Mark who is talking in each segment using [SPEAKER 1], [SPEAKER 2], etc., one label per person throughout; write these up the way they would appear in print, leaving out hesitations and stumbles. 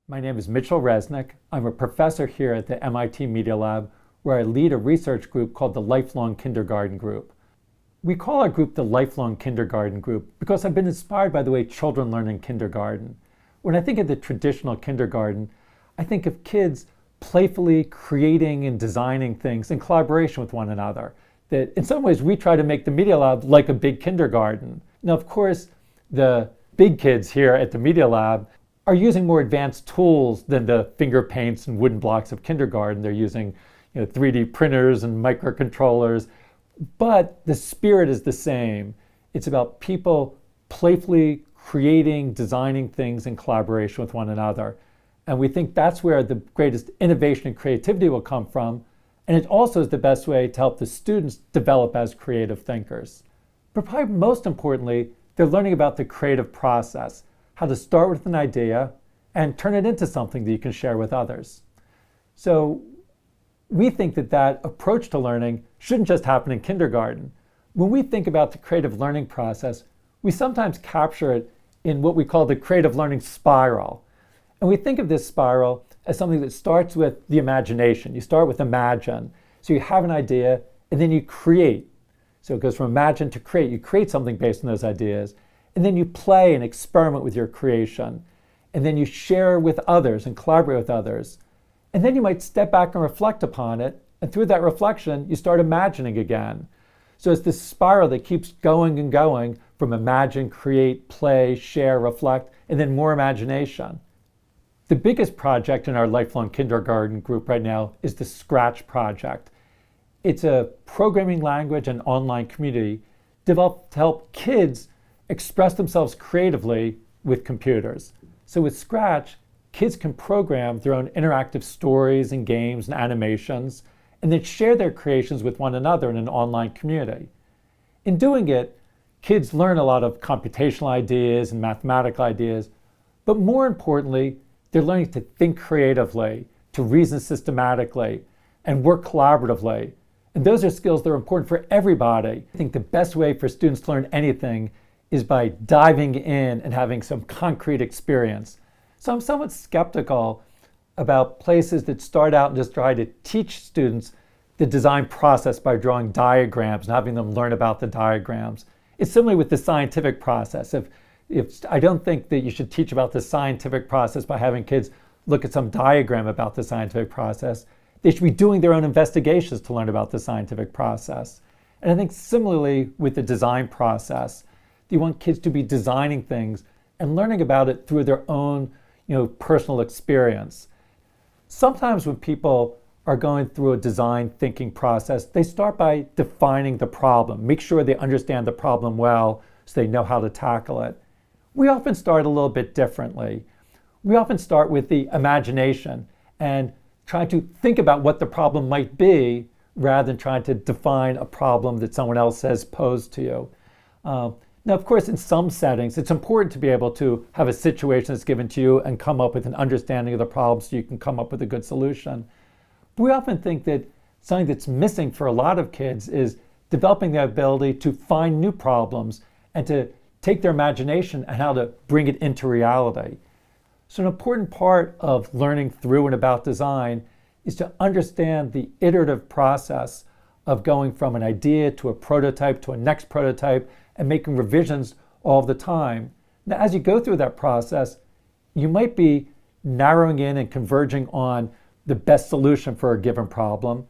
[SPEAKER 1] My name is Mitchell Resnick. I'm a professor here at the MIT Media Lab, where I lead a research group called the Lifelong Kindergarten Group. We call our group the Lifelong Kindergarten Group because I've been inspired by the way children learn in kindergarten. When I think of the traditional kindergarten, I think of kids playfully creating and designing things in collaboration with one another. That in some ways we try to make the Media Lab like a big kindergarten. Now, of course, the big kids here at the Media Lab are using more advanced tools than the finger paints and wooden blocks of kindergarten. They're using 3D printers and microcontrollers, but the spirit is the same. It's about people playfully creating, designing things in collaboration with one another. And we think that's where the greatest innovation and creativity will come from. And it also is the best way to help the students develop as creative thinkers. But probably most importantly, they're learning about the creative process, how to start with an idea and turn it into something that you can share with others. So we think that that approach to learning shouldn't just happen in kindergarten. When we think about the creative learning process, we sometimes capture it in what we call the creative learning spiral. And we think of this spiral as something that starts with the imagination. You start with imagine. So you have an idea and then you create. So it goes from imagine to create. You create something based on those ideas. And then you play and experiment with your creation. And then you share with others and collaborate with others. And then you might step back and reflect upon it. And through that reflection, you start imagining again. So it's this spiral that keeps going and going from imagine, create, play, share, reflect, and then more imagination. The biggest project in our Lifelong Kindergarten Group right now is the Scratch project. It's a programming language and online community developed to help kids express themselves creatively with computers. So with Scratch, kids can program their own interactive stories and games and animations, and then share their creations with one another in an online community. In doing it, kids learn a lot of computational ideas and mathematical ideas, but more importantly, they're learning to think creatively, to reason systematically, and work collaboratively. And those are skills that are important for everybody. I think the best way for students to learn anything is by diving in and having some concrete experience. So I'm somewhat skeptical about places that start out and just try to teach students the design process by drawing diagrams and having them learn about the diagrams. It's similar with the scientific process. If I don't think that you should teach about the scientific process by having kids look at some diagram about the scientific process. They should be doing their own investigations to learn about the scientific process. And I think similarly with the design process, you want kids to be designing things and learning about it through their own personal experience. Sometimes when people are going through a design thinking process, they start by defining the problem, make sure they understand the problem well so they know how to tackle it. We often start a little bit differently. We often start with the imagination and try to think about what the problem might be rather than trying to define a problem that someone else has posed to you. Now, of course, in some settings, it's important to be able to have a situation that's given to you and come up with an understanding of the problem so you can come up with a good solution. But we often think that something that's missing for a lot of kids is developing the ability to find new problems and to take their imagination and how to bring it into reality. So an important part of learning through and about design is to understand the iterative process of going from an idea to a prototype to a next prototype and making revisions all the time. Now, as you go through that process, you might be narrowing in and converging on the best solution for a given problem,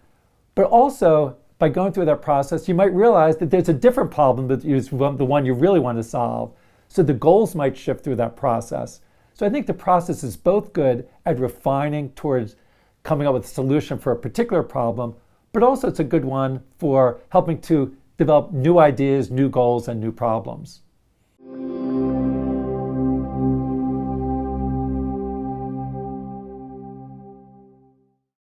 [SPEAKER 1] but also by going through that process, you might realize that there's a different problem that is the one you really want to solve. So the goals might shift through that process. So I think the process is both good at refining towards coming up with a solution for a particular problem, but also it's a good one for helping to develop new ideas, new goals, and new problems.